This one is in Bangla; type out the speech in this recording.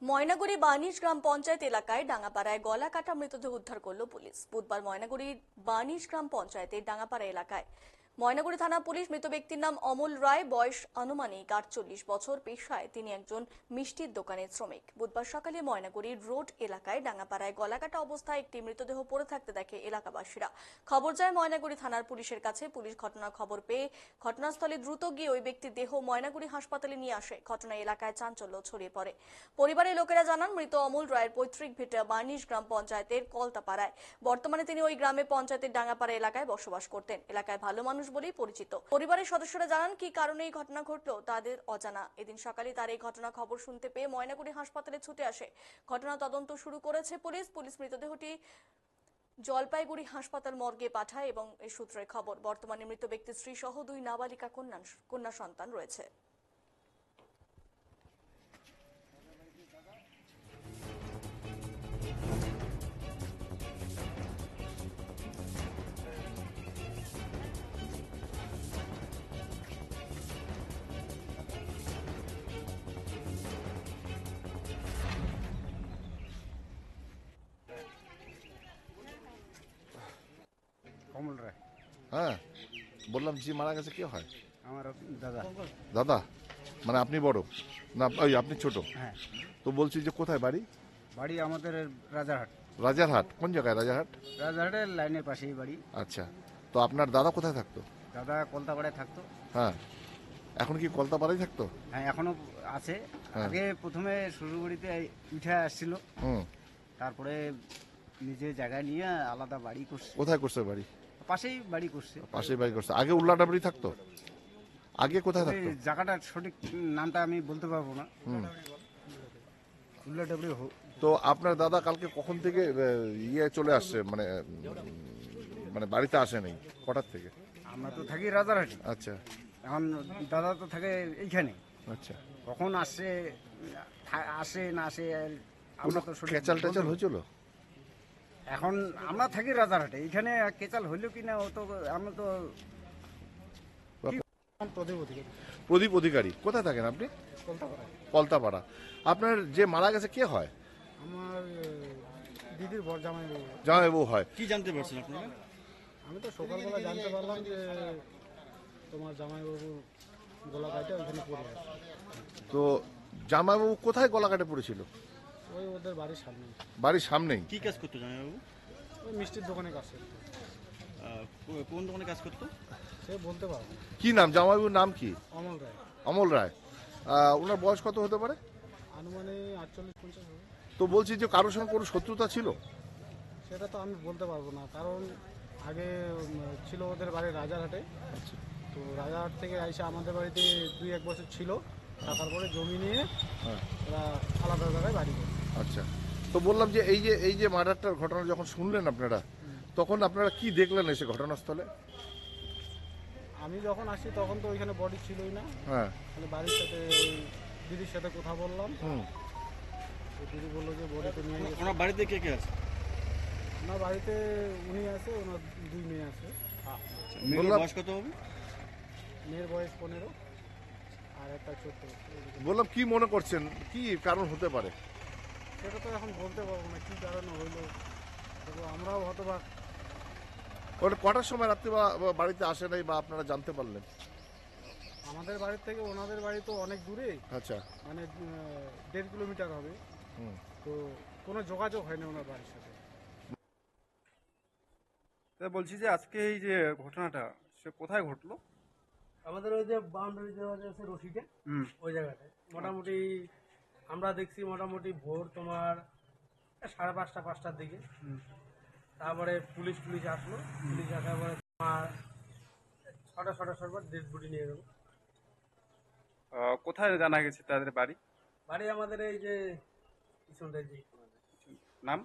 ময়নাগুড়ি বানিশ গ্রাম পঞ্চায়েত এলাকায় ডাঙ্গাপাড়ায় গলা কাটা মৃতদেহ উদ্ধার করল পুলিশ। বুধবার ময়নাগুড়ির বানিশ গ্রাম পঞ্চায়েতের ডাঙ্গাপাড়া এলাকায় ময়নাগুড়ি থানা পুলিশ মৃত ব্যক্তির নাম অমল রায়, বয়স আনুমানিক 48 বছর, পেশায় তিনি একজন মিষ্টির দোকানের শ্রমিক। বুধবার সকালে ময়নাগুড়ির রোড এলাকায় ডাঙ্গাপাড়ায় গলাকাটা অবস্থায় একটি মৃতদেহ পড়ে থাকতে দেখে এলাকাবাসীরা। খবর যায় ময়নাগুড়ি থানার পুলিশের কাছে। পুলিশ ঘটনার খবর পেয়ে ঘটনাস্থলে দ্রুত গিয়ে ওই ব্যক্তির দেহ ময়নাগুড়ি হাসপাতালে নিয়ে আসে। ঘটনায় এলাকায় চাঞ্চল্য ছড়িয়ে পড়ে। পরিবারের লোকেরা জানান, মৃত অমল রায়ের পৈতৃক ভিটা বানিশ গ্রাম পঞ্চায়েতের কলতাপাড়ায়। বর্তমানে তিনি ওই গ্রামে পঞ্চায়েতের ডাঙ্গাপাড়া এলাকায় বসবাস করতেন। এলাকায় ভালো মানুষ বলেই পরিচিত। পরিবারের সদস্যরা জানান, কি কারণে এই ঘটনা ঘটলো তাদের অজানা। এদিন সকালে তার এই ঘটনা খবর শুনতে পেয়ে ময়নাগুড়ি হাসপাতালে ছুটে আসে। ঘটনা তদন্ত শুরু করেছে পুলিশ। মৃতদেহটি জলপাইগুড়ি হাসপাতাল মর্গে পাঠায় এবং এই সূত্রে খবর, বর্তমানে মৃত ব্যক্তির স্ত্রী সহ 2 নাবালিকা কন্যা সন্তান রয়েছে। অমল রায়। হ্যাঁ, বললাম যে মারা গেছে কে হয়? আমার দাদা। দাদা মানে আপনি বড় না? ওই আপনি ছোট? হ্যাঁ। তো বলছি যে কোথায় বাড়ি? বাড়ি আমাদের রাজারহাট। রাজারহাট? কোন জায়গায় রাজারহাট? রাজারহাটের লাইনের পাশেই বাড়ি। আচ্ছা, তো আপনার দাদা কোথায় থাকতো? দাদা কলতাপাড়ায় থাকতো। হ্যাঁ, এখন কি কলতাপাড়ায় থাকতো? হ্যাঁ, এখনো আছে। হ্যাঁ। আগে প্রথমে শ্বশুরবাড়িতে উঠে আসছিল, তারপরে নিজে জায়গায় নিয়ে আলাদা বাড়ি করছে। কোথায় করছে বাড়ি? পাশেই বাড়ি করছে। পাশেই বাড়ি করছে। আগে উল্লাডাবড়ি থাকতো? আগে কোথায় ওই থাকতো? জায়গাটার সঠিক নামটা আমি বলতে পারবো না। উল্লাডাবড়ি। তো আপনার দাদা কালকে কখন থেকে ইয়ে চলে আসছে, মানে মানে বাড়িতে আসে নেই? কটার থেকে? আমরা তো থাকি রাজারহাটে। আচ্ছা এখন দাদা তো থাকে এইখানে। আচ্ছা, কখন আসে আসে না আসে আমরা তো সঠিক কেচাল টেচাল বলতে পারবো না। হয়েছিল? এখন আমরা থাকি রাজারহাটে, এখানে কেচাল হইলো কিনা ও তো আমরা তো। প্রদীপ অধিকারী। কোথায় থাকেন আপনি? কলতাপাড়া। আপনার যে মারা গেছে কে হয়? আমার দিদির বর জামাইবাবু। জামাইবাবু হয়। কি জানতে পারছেন আপনারা? আমি তো সকালবেলা জানতে পারলাম যে তোমার জামাইবাবু গলা কাটে ওইখানে পড়ে আছে। তো জামাইবাবু কোথায় গলা কাটে পড়েছিল? ওই ওদের বাড়ির সামনে। বাড়ির সামনেই? কি কাজ করতো জামাইবাবু? ওই মিষ্টির দোকানে কাজ করতো। কোন দোকানে কাজ করতো? সে বলতে পারবো না। কি নাম জামাইবাবুর নাম কি? অমল রায়। অমল রায়। ওনার বয়স কত হতে পারে? আনুমানিক 48-50 হবে। তো বলছি যে কারোর সঙ্গে কোনো শত্রুতা ছিল? সেটা তো আমি বলতে পারবো না, কারণ আগে ছিল ওদের বাড়ি রাজারহাটে। তো রাজারহাট থেকে আইসা আমাদের বাড়িতে 2-1 বছর ছিল, থাকার পরে জমি নিয়ে ওরা আলাদা জায়গায় বাড়ি করে। আচ্ছা, তো বললাম যে এই যে মার্ডারটার ঘটনা যখন শুনলেন আপনারা, তখন আপনারা কি দেখলেন এসে ঘটনাস্থলে? আমি যখন আসি তখন তো ওইখানে বডি ছিলই না। হ্যাঁ। মানে বাড়ির সাথে ওই দিদির সাথে কথা বললাম। তো দিদি বললো যে বডিতে নিয়ে গেছে। ওনার বাড়িতে কে কে আছে? ওনার বাড়িতে উনি আছে, ওনার 2 মেয়ে আছে। মেয়ের বয়স কত হবে? মেয়ের বয়স 15 আর একটা ছোট্ট। বললাম কি মনে করছেন, কি কারণ হতে পারে? সেটা তো এখন বলতে পারবো না কী কারণে হইলো, তবে আমরাও হতবাক। ওটা কটার সময় রাত্রে বাড়িতে আসে নাই বা আপনারা জানতে পারলেন? আমাদের বাড়ির থেকে ওনাদের বাড়ি তো অনেক দূরে, আচ্ছা, মানে 1.5 কিলোমিটার হবে। তো কোনো যোগাযোগ হয়নি ওনার বাড়ির সাথে। বলছি যে আজকে এই যে ঘটনাটা সে কোথায় ঘটলো? আমাদের ওই যে বাউন্ডারি দেওয়া আছে রশিদে, ওই জায়গাটায় মোটামুটি আমরা দেখছি মোটামুটি ভোর তোমার 5:30-5টার দিকে। তারপরে পুলিশ আসলো। পুলিশ আসার পরে তোমার 6টার পর ডেড বডি নিয়ে গেল। কোথায় জানা গেছে তাদের বাড়ি? বাড়ি আমাদের এই যে পিছনটায় যে নাম?